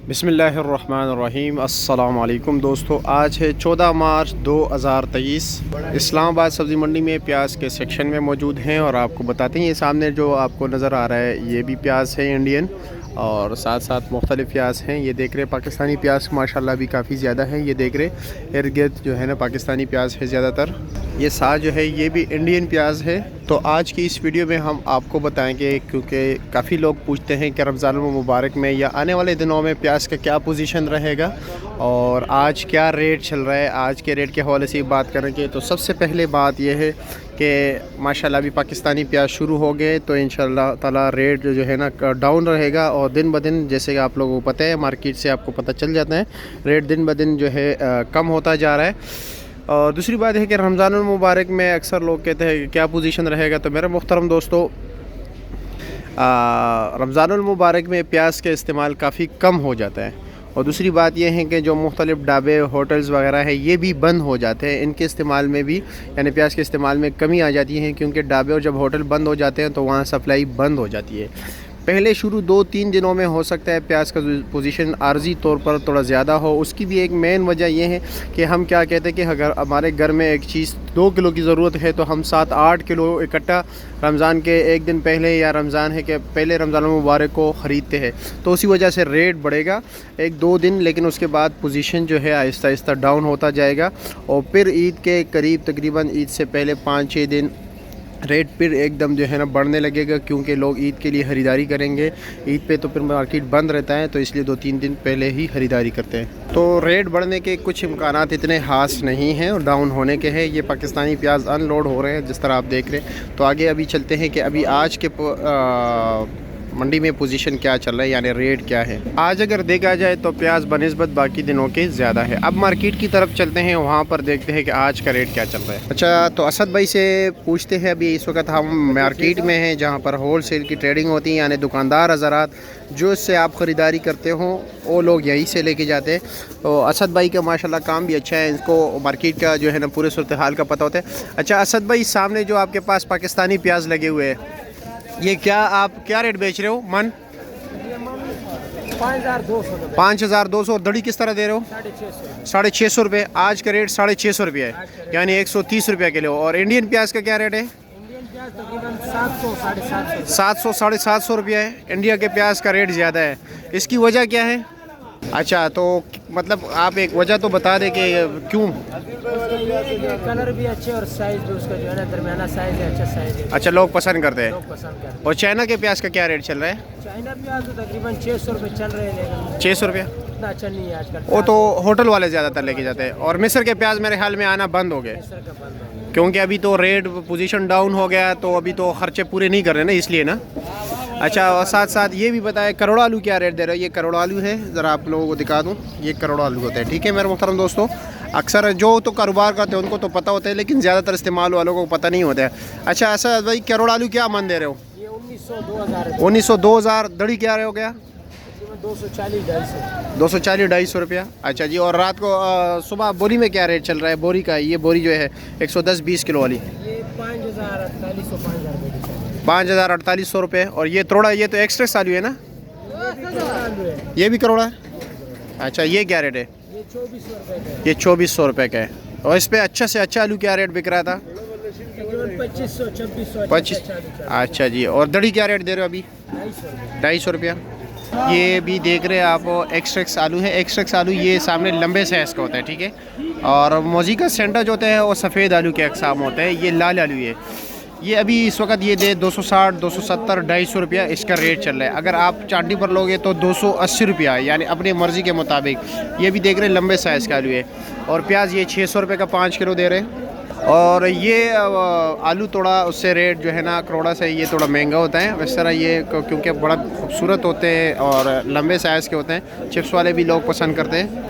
बिस्मिल्लाहिर्रहमानिर्रहीम। अस्सलाम वालेकुम दोस्तों, आज है 14 मार्च 2023। इस्लामाबाद सब्ज़ी मंडी में प्याज के सेक्शन में मौजूद हैं और आपको बताते हैं, ये सामने जो आपको नज़र आ रहा है ये भी प्याज है इंडियन, और साथ साथ मुख्तलिफ़ प्याज हैं। ये देख रहे पाकिस्तानी प्याज माशाल्लाह भी काफ़ी ज़्यादा है। ये देख रहे इर्द गिर्द जो है ना पाकिस्तानी प्याज है ज़्यादातर। ये साथ जो है ये भी इंडियन प्याज है। तो आज की इस वीडियो में हम आपको बताएंगे, क्योंकि काफ़ी लोग पूछते हैं कि रमज़ान मुबारक में या आने वाले दिनों में प्याज का क्या पोजीशन रहेगा और आज क्या रेट चल रहा है। आज के रेट के हवाले से बात करेंगे। तो सबसे पहले बात यह है कि माशाल्लाह अभी पाकिस्तानी प्याज शुरू हो गए, तो इंशाल्लाह ताला रेट जो है ना डाउन रहेगा। और दिन ब दिन, जैसे कि आप लोगों को पता है, मार्केट से आपको पता चल जाता है, रेट दिन ब दिन जो है कम होता जा रहा है। और दूसरी बात है कि रमज़ान मुबारक में अक्सर लोग कहते हैं कि क्या पोजीशन रहेगा। तो मेरे मुहतरम दोस्तों, रमज़ान मुबारक में प्याज का इस्तेमाल काफ़ी कम हो जाता है। और दूसरी बात यह है कि जो मुख्तलिफ़ ढाबे होटल्स वगैरह है ये भी बंद हो जाते हैं। इनके इस्तेमाल में भी, यानी प्याज के इस्तेमाल में कमी आ जाती है, क्योंकि ढाबे और जब होटल बंद हो जाते हैं तो वहाँ सप्लाई बंद हो जाती है। पहले शुरू 2-3 दिनों में हो सकता है प्याज का पोजीशन आर्जी तौर पर थोड़ा ज़्यादा हो। उसकी भी एक मेन वजह यह है कि हम क्या कहते हैं कि अगर हमारे घर में एक चीज़ 2 किलो की ज़रूरत है तो हम 7-8 किलो इकट्ठा रमज़ान के एक दिन पहले या रमज़ान है कि पहले रमज़ान मुबारक को ख़रीदते हैं। तो उसी वजह से रेट बढ़ेगा 1-2 दिन, लेकिन उसके बाद पोजीशन जो है आहिस्ता आहिस्ता डाउन होता जाएगा। और फिर ईद के करीब, तकरीबन ईद से पहले 5-6 दिन रेट फिर एकदम जो है ना बढ़ने लगेगा, क्योंकि लोग ईद के लिए ख़रीदारी करेंगे। ईद पे तो फिर मार्केट बंद रहता है, तो इसलिए 2-3 दिन पहले ही ख़रीदारी करते हैं। तो रेट बढ़ने के कुछ इम्कानात इतने खास नहीं हैं और डाउन होने के हैं। ये पाकिस्तानी प्याज अनलोड हो रहे हैं जिस तरह आप देख रहे हैं। तो आगे अभी चलते हैं कि अभी आज के मंडी में पोजीशन क्या चल रहा है, यानी रेट क्या है। आज अगर देखा जाए तो प्याज बनिस्बत बाकी दिनों के ज़्यादा है। अब मार्केट की तरफ चलते हैं, वहाँ पर देखते हैं कि आज का रेट क्या चल रहा है। अच्छा, तो असद भाई से पूछते हैं। अभी इस वक्त हम मार्केट में हैं जहाँ पर होल सेल की ट्रेडिंग होती है, यानी दुकानदार हज़रात जो इससे आप ख़रीदारी करते हो वो लोग यहीं से लेके जाते हैं। तो असद भाई का माशाल्लाह काम भी अच्छा है, इनको मार्केट का जो है ना पूरे सूरत हाल का पता होता है। अच्छा असद भाई, सामने जो आपके पास पाकिस्तानी प्याज लगे हुए हैं, ये क्या आप क्या रेट बेच रहे हो? मन 5,200 और दड़ी किस तरह दे रहे हो? 650 रुपये। आज का रेट 650 रुपये है, यानी 130 रुपये किलो। और इंडियन प्याज का क्या रेट है? 700-750 रुपये है। इंडिया के प्याज का रेट ज़्यादा है, इसकी वजह क्या है? अच्छा, तो मतलब आप एक वजह तो बता दें कि क्यों? कलर भी अच्छे और साइज भी उसका जो है ना दरमियाना साइज है, अच्छा साइज है। अच्छा, लोग पसंद करते हैं। और चाइना के प्याज का क्या रेट चल रहा है? चाइना प्याज तो तकरीबन 600 रुपये चल रहे हैं। 600 रुपये? इतना अच्छा नहीं है आजकल। वो तो होटल वाले ज़्यादातर लेके जाते हैं। और मिस्र के प्याज मेरे ख्याल में आना बंद हो गए, क्योंकि अभी तो रेट पोजीशन डाउन हो गया, तो अभी तो खर्चे पूरे नहीं कर रहे ना, इसलिए ना। अच्छा, और साथ साथ ये भी बताएं करोड़ आलू क्या रेट दे रहे हो? ये करोड़ आलू है, ज़रा आप लोगों को दिखा दूँ। ये करोड़ आलू होता है, ठीक है मेरे मुहतरम दोस्तों। अक्सर जो तो कारोबार करते हैं उनको तो पता होता है, लेकिन ज़्यादातर इस्तेमाल वालों को पता नहीं होता है। अच्छा ऐसा भाई, करोड़ आलू क्या मन दे रहे हो? ये 1900-2000। 1900-2000। दड़ी क्या रहे हो गया? 240-250। 240-250 रुपया। अच्छा जी। और रात को सुबह बोरी में क्या रेट चल रहा है? बोरी का, ये बोरी जो है 110-20 किलो वाली, ये 5,000-4800 5,000-4800 रुपये। और ये तोड़ा, ये तो एक्स्ट्रा आलू है ना? ये भी करोड़ा है। अच्छा, ये क्या रेट है? ये 2400 रुपये का है। ये 2400 रुपये का है। और इस पे अच्छा से अच्छा आलू क्या रेट बिक रहा था? 2500-2600। 25। अच्छा जी। और दड़ी क्या रेट दे रहे हो अभी? 250 रुपया। ये भी देख रहे हैं आप, एक्स्ट्रा आलू है। एक्स्ट्रा आलू ये सामने लंबे साइज़ का होता है, ठीक है। और मोजी का सेंटर जो होता है वो सफ़ेद आलू के अक़साम होते हैं। ये लाल आलू है। ये अभी इस वक्त ये दे 260, 270, 250 रुपया इसका रेट चल रहा है। अगर आप चांदी पर लोगे तो 280 रुपया, यानी अपनी मर्ज़ी के मुताबिक। ये भी देख रहे हैं लंबे साइज़ का आलू है। और प्याज ये 600 रुपये का 5 किलो दे रहे हैं। और ये आलू थोड़ा उससे रेट जो है ना करोड़ा से ये थोड़ा महंगा होता है। इस तरह ये क्योंकि बड़ा खूबसूरत होते हैं और लंबे साइज़ के होते हैं, चिप्स वाले भी लोग पसंद करते हैं।